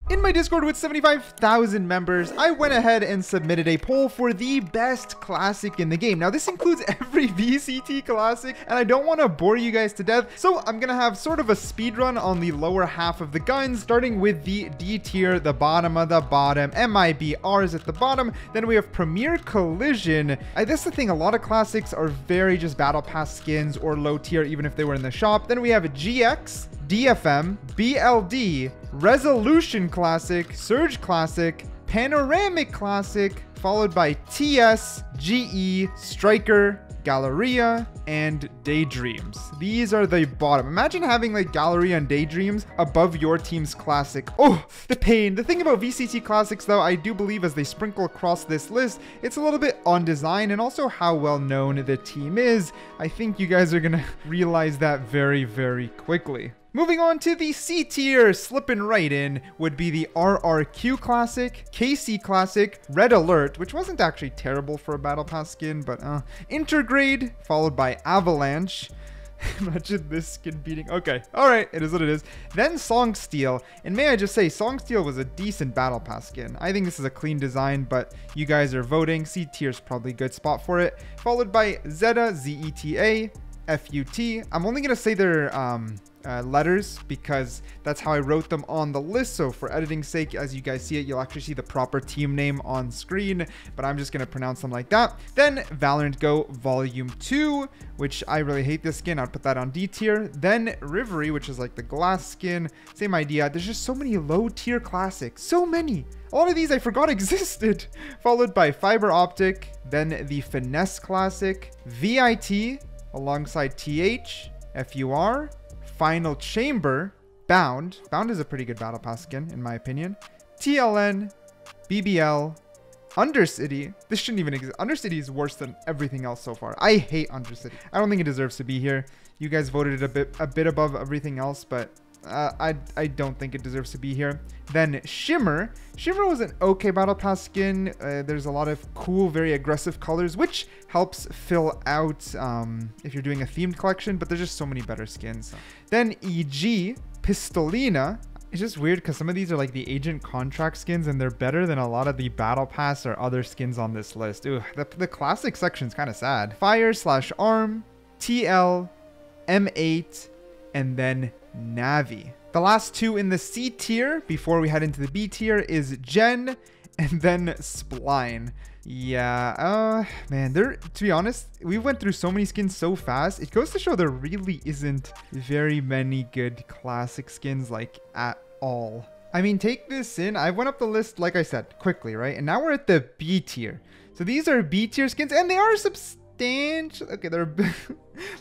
In my Discord with 75,000 members, I went ahead and submitted a poll for the best classic in the game. Now, this includes every VCT classic, and I don't want to bore you guys to death, so I'm going to have sort of a speed run on the lower half of the guns, starting with the D tier, the bottom of the bottom, MIBRs at the bottom. Then we have Premier Collision. That's the thing, a lot of classics are very just Battle Pass skins or low tier, even if they were in the shop. Then we have a GX, DFM, BLD, Resolution Classic, Surge Classic, Panoramic Classic, followed by TS, GE, Striker, Galleria, and Daydreams. These are the bottom. Imagine having like Galleria and Daydreams above your team's classic. Oh, the pain. The thing about VCT classics, though, I do believe as they sprinkle across this list, it's a little bit on design and also how well known the team is. I think you guys are gonna realize that very, very quickly. Moving on to the C tier, slipping right in, would be the RRQ Classic, KC Classic, Red Alert, which wasn't actually terrible for a Battle Pass skin, but Intergrade, followed by Avalanche. Imagine this skin beating. Okay, all right, it is what it is. Then Songsteel, and may I just say, Songsteel was a decent Battle Pass skin. I think this is a clean design, but you guys are voting. C tier is probably a good spot for it. Followed by Zeta, ZETA, FUT. I'm only gonna say their letters because that's how I wrote them on the list. So for editing's sake, as you guys see it, you'll actually see the proper team name on screen, but I'm just gonna pronounce them like that. Then Valorant Go Volume 2, which I really hate this skin. I'd put that on D tier. Then Rivery, which is like the glass skin. Same idea. There's just so many low tier classics. So many. A lot of these I forgot existed. Followed by Fiber Optic. Then the Finesse Classic. VIT alongside TH. FUR. Final Chamber, Bound. Bound is a pretty good Battle Pass skin, in my opinion. TLN, BBL, Undercity. This shouldn't even exist. Undercity is worse than everything else so far. I hate Undercity. I don't think it deserves to be here. You guys voted it a bit above everything else, but I don't think it deserves to be here. Then Shimmer. Shimmer was an okay Battle Pass skin. There's a lot of cool, very aggressive colors, which helps fill out if you're doing a themed collection, but there's just so many better skins. Then EG, Pistolina. It's just weird because some of these are like the agent contract skins and they're better than a lot of the Battle Pass or other skins on this list. Ooh, the classic section's kind of sad. Fire/Arm, TL, M8, and then Navi. The last two in the C tier before we head into the B tier is Gen and then Spline. Yeah, man, to be honest, we went through so many skins so fast. It goes to show there really isn't very many good classic skins like at all. I mean, take this in. I went up the list, like I said, quickly, right? And now we're at the B tier. So these are B tier skins and they are substantial. Okay, they're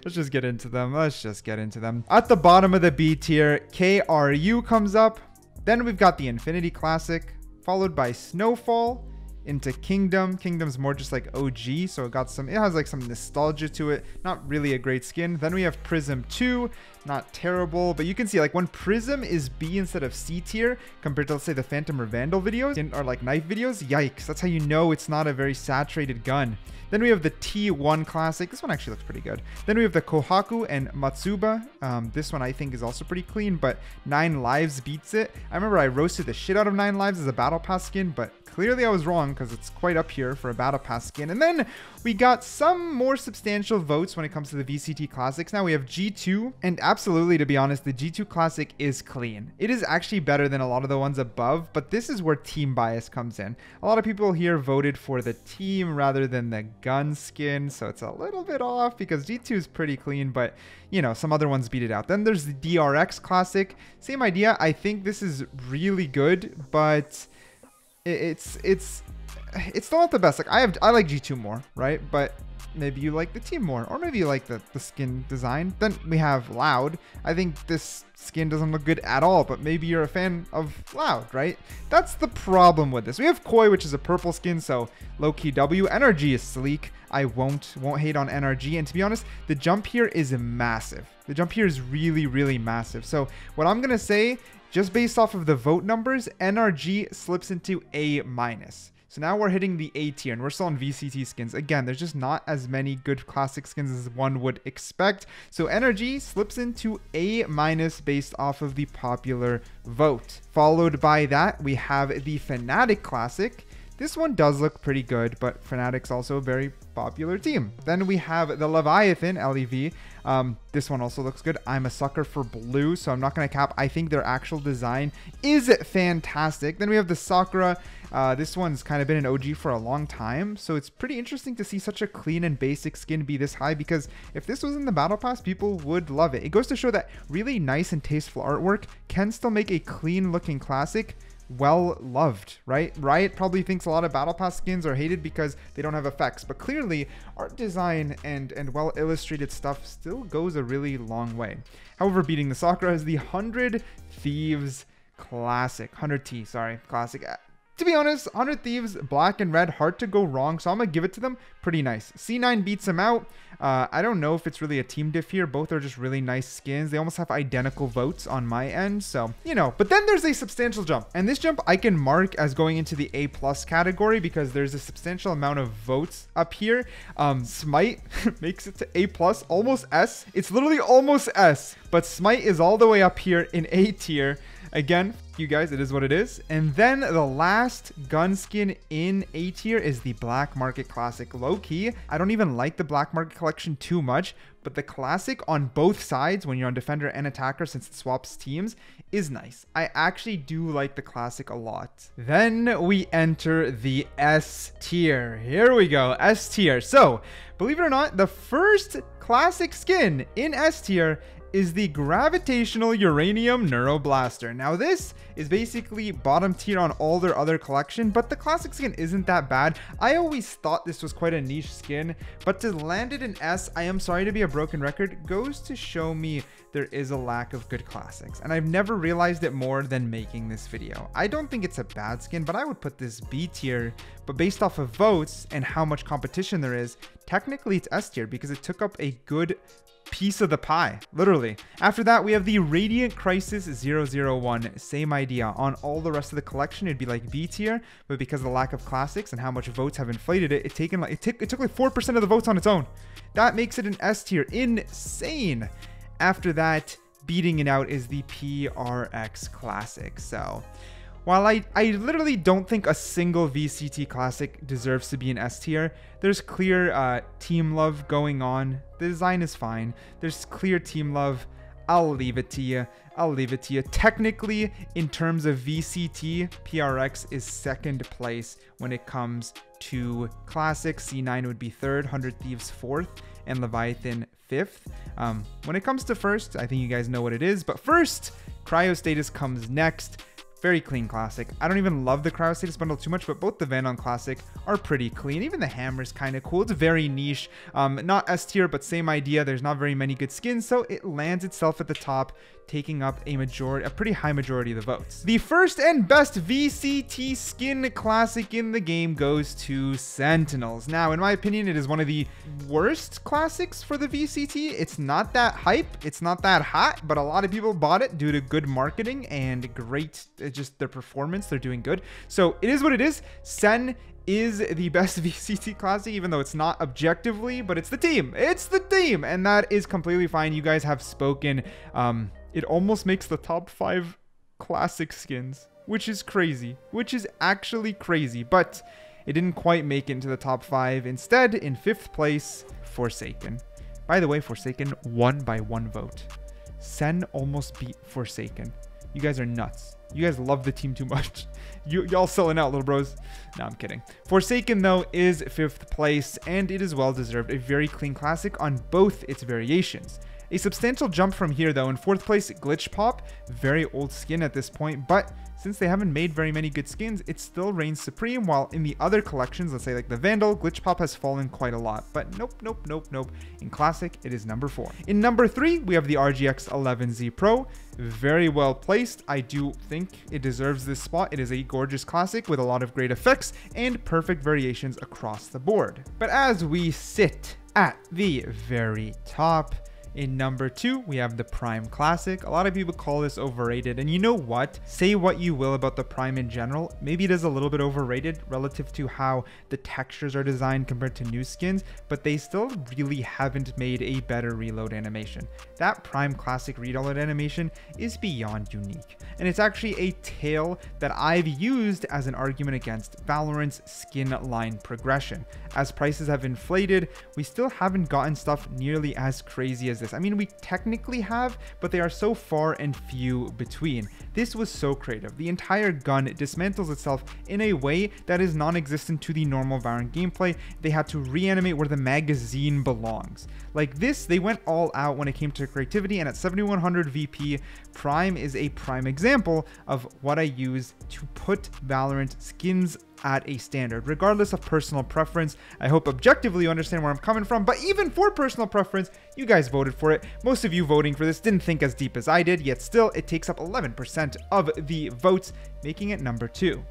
let's just get into them. At the bottom of the B tier, KRU comes up. Then we've got the Infinity Classic, followed by Snowfall, into Kingdom. Kingdom's more just like OG, so it has like some nostalgia to it. Not really a great skin. Then we have Prism 2, not terrible, but you can see like when Prism is B instead of C tier compared to, let's say, the Phantom or Vandal videos or like knife videos, yikes, that's how you know it's not a very saturated gun. Then we have the T1 Classic. This one actually looks pretty good. Then we have the Kohaku and Matsuba. This one I think is also pretty clean, but 9 Lives beats it. I remember I roasted the shit out of 9 Lives as a Battle Pass skin, but clearly I was wrong because it's quite up here for a Battle Pass skin. And then we got some more substantial votes when it comes to the VCT Classics. Now we have G2, and absolutely, to be honest, the G2 Classic is clean. It is actually better than a lot of the ones above, but this is where team bias comes in. A lot of people here voted for the team rather than the gun skin, so it's a little bit off because G2 is pretty clean, but you know, some other ones beat it out. Then there's the DRX Classic. Same idea. I think this is really good, but it's still not the best. Like I like G2 more, right? But maybe you like the team more, or maybe you like the skin design. Then we have Loud. I think this skin doesn't look good at all, but maybe you're a fan of Loud, right? That's the problem with this. We have Koi, which is a purple skin, so low-key W. NRG is sleek. I won't hate on NRG, and to be honest, the jump here is massive. The jump here is really, really massive. So what I'm gonna say, just based off of the vote numbers, NRG slips into A-. So now we're hitting the A tier and we're still on VCT skins. Again, there's just not as many good classic skins as one would expect. So energy slips into A- based off of the popular vote. Followed by that, we have the Fnatic classic. This one does look pretty good, but Fnatic's also a very popular team. Then we have the Leviathan, LEV. This one also looks good. I'm a sucker for blue, so I'm not going to cap. I think their actual design is fantastic. Then we have the Sakura. This one's kind of been an OG for a long time, so it's pretty interesting to see such a clean and basic skin be this high, because if this was in the Battle Pass, people would love it. It goes to show that really nice and tasteful artwork can still make a clean looking classic well loved, right? Riot probably thinks a lot of Battle Pass skins are hated because they don't have effects, but clearly art design and well illustrated stuff still goes a really long way. However, beating the Sakura is the 100 Thieves classic. 100T, sorry, classic. To be honest, 100 Thieves, black and red, hard to go wrong, so I'm going to give it to them. Pretty nice. C9 beats him out. I don't know if it's really a team diff here. Both are just really nice skins. They almost have identical votes on my end, so, you know. But then there's a substantial jump, and this jump I can mark as going into the A+ category because there's a substantial amount of votes up here. Smite makes it to A+, almost S. It's literally almost S, but Smite is all the way up here in A tier. Again, you guys, it is what it is. And then the last gun skin in A tier is the Black Market Classic. Low-key, I don't even like the Black Market collection too much, but the classic on both sides, when you're on defender and attacker, since it swaps teams, is nice. I actually do like the classic a lot. Then we enter the S tier. Here we go, S tier. So, believe it or not, the first classic skin in S tier is the Gravitational Uranium Neuroblaster. Now this is basically bottom tier on all their other collection, but the classic skin isn't that bad. I always thought this was quite a niche skin, but to land it in S, I am sorry to be a broken record, goes to show me there is a lack of good classics, and I've never realized it more than making this video. I don't think it's a bad skin, but I would put this B tier, but based off of votes and how much competition there is, technically it's S tier because it took up a good piece of the pie, literally. After that, we have the Radiant Crisis 001. Same idea. On all the rest of the collection, it'd be like B tier, but because of the lack of classics and how much votes have inflated it, it took like 4% of the votes on its own. That makes it an S tier. Insane. After that, beating it out is the PRX Classic. So, while I literally don't think a single VCT Classic deserves to be an S tier, there's clear team love going on. The design is fine. There's clear team love. I'll leave it to you. I'll leave it to you. Technically, in terms of VCT, PRX is second place when it comes to Classic. C9 would be third, 100 Thieves fourth, and Leviathan fifth. When it comes to first, I think you guys know what it is. But first, Cryo Status comes next. Very clean classic. I don't even love the Cryo Status bundle too much, but both the Vandal Classic are pretty clean. Even the hammer is kind of cool. It's very niche. Not S tier, but same idea. There's not very many good skins, so it lands itself at the top, taking up a pretty high majority of the votes. The first and best VCT skin classic in the game goes to Sentinels. Now, in my opinion, it is one of the worst classics for the VCT. It's not that hype. It's not that hot, but a lot of people bought it due to good marketing and great, just their performance. They're doing good. So it is what it is. Sen is the best VCT classic, even though it's not objectively, but it's the team. It's the team, and that is completely fine. You guys have spoken. It almost makes the top 5 classic skins, which is crazy, which is actually crazy, but it didn't quite make it into the top 5. Instead, in 5th place, Forsaken. By the way, Forsaken won by 1 vote. Sen almost beat Forsaken. You guys are nuts. You guys love the team too much. Y'all selling out, little bros. No, I'm kidding. Forsaken, though, is 5th place, and it is well deserved. A very clean classic on both its variations. A substantial jump from here, though. In 4th place, Glitch Pop. Very old skin at this point, but since they haven't made very many good skins, it still reigns supreme, while in the other collections, let's say like the Vandal, Glitch Pop has fallen quite a lot. But nope. In Classic, it is number 4. In number 3, we have the RGX 11Z Pro. Very well placed. I do think it deserves this spot. It is a gorgeous classic with a lot of great effects and perfect variations across the board. But as we sit at the very top, In number 2, we have the Prime Classic. A lot of people call this overrated, and you know what? Say what you will about the Prime in general, maybe it is a little bit overrated relative to how the textures are designed compared to new skins, but they still really haven't made a better reload animation. That Prime Classic reload animation is beyond unique, and it's actually a tale that I've used as an argument against Valorant's skin line progression. As prices have inflated, we still haven't gotten stuff nearly as crazy as this. I mean, we technically have, but they are so far and few between. This was so creative. The entire gun dismantles itself in a way that is non-existent to the normal Valorant gameplay. They had to reanimate where the magazine belongs. Like this, they went all out when it came to creativity, and at 7100 VP, Prime is a prime example of what I use to put Valorant skins at a standard, regardless of personal preference. I hope objectively you understand where I'm coming from, but even for personal preference, you guys voted for it. Most of you voting for this didn't think as deep as I did, yet still it takes up 11% of the votes, making it number 2.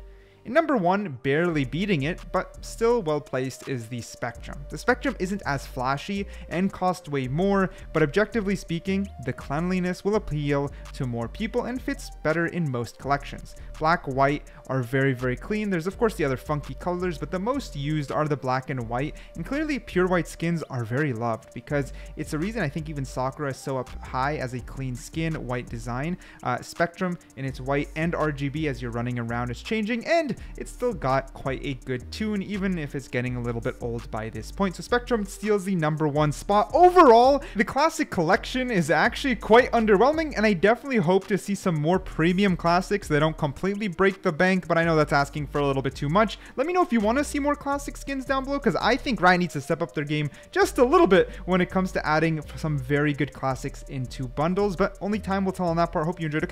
In number 1, barely beating it, but still well placed, is the Spectrum. The Spectrum isn't as flashy and cost way more, but objectively speaking, the cleanliness will appeal to more people and fits better in most collections. Black, white are very, very clean. There's of course the other funky colors, but the most used are the black and white, and clearly pure white skins are very loved because it's the reason I think even Sakura is so up high as a clean skin, white design. Spectrum in its white and RGB as you're running around is changing, and it's still got quite a good tune, even if it's getting a little bit old by this point. So Spectrum steals the number 1 spot. Overall, the classic collection is actually quite underwhelming, and I definitely hope to see some more premium classics that don't completely break the bank, but I know that's asking for a little bit too much. Let me know if you want to see more classic skins down below, because I think Riot needs to step up their game just a little bit when it comes to adding some very good classics into bundles, but only time will tell on that part. Hope you enjoyed. Okay, bye.